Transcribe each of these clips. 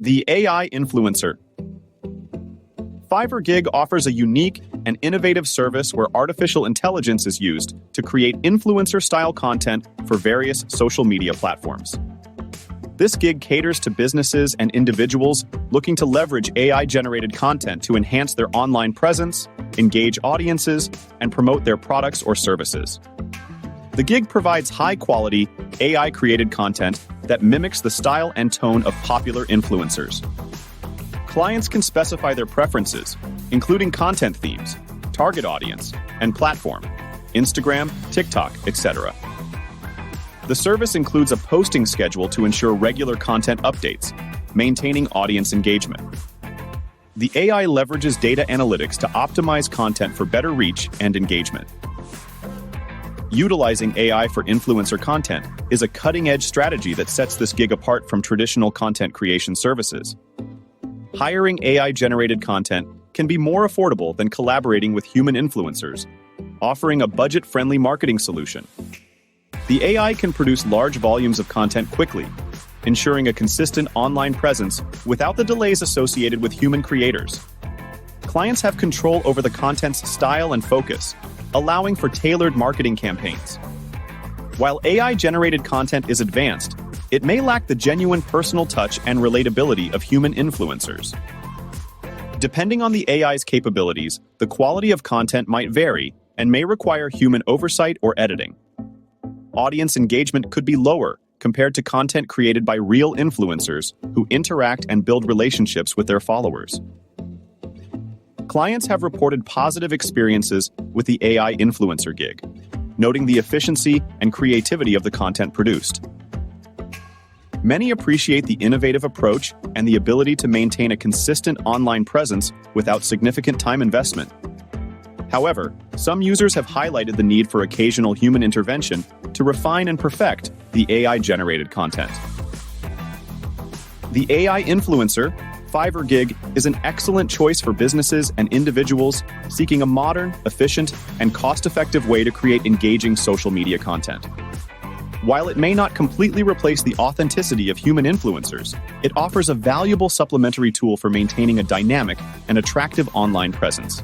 The AI influencer. Fiverr Gig offers a unique and innovative service where artificial intelligence is used to create influencer-style content for various social media platforms. This gig caters to businesses and individuals looking to leverage AI-generated content to enhance their online presence, engage audiences, and promote their products or services. The gig provides high-quality, AI-created content that mimics the style and tone of popular influencers. Clients can specify their preferences, including content themes, target audience, and platform, Instagram, TikTok, etc. The service includes a posting schedule to ensure regular content updates, maintaining audience engagement. The AI leverages data analytics to optimize content for better reach and engagement. Utilizing AI for influencer content is a cutting-edge strategy that sets this gig apart from traditional content creation services. Hiring AI-generated content can be more affordable than collaborating with human influencers, offering a budget-friendly marketing solution. The AI can produce large volumes of content quickly, ensuring a consistent online presence without the delays associated with human creators. Clients have control over the content's style and focus, allowing for tailored marketing campaigns. While AI-generated content is advanced, it may lack the genuine personal touch and relatability of human influencers. Depending on the AI's capabilities, the quality of content might vary and may require human oversight or editing. Audience engagement could be lower compared to content created by real influencers who interact and build relationships with their followers. Clients have reported positive experiences with the AI influencer gig, noting the efficiency and creativity of the content produced. Many appreciate the innovative approach and the ability to maintain a consistent online presence without significant time investment. However, some users have highlighted the need for occasional human intervention to refine and perfect the AI-generated content. The AI influencer, Fiverr Gig, is an excellent choice for businesses and individuals seeking a modern, efficient, and cost-effective way to create engaging social media content. While it may not completely replace the authenticity of human influencers, it offers a valuable supplementary tool for maintaining a dynamic and attractive online presence.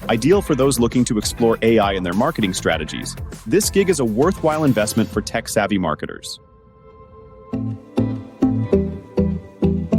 Ideal for those looking to explore AI in their marketing strategies, this gig is a worthwhile investment for tech-savvy marketers.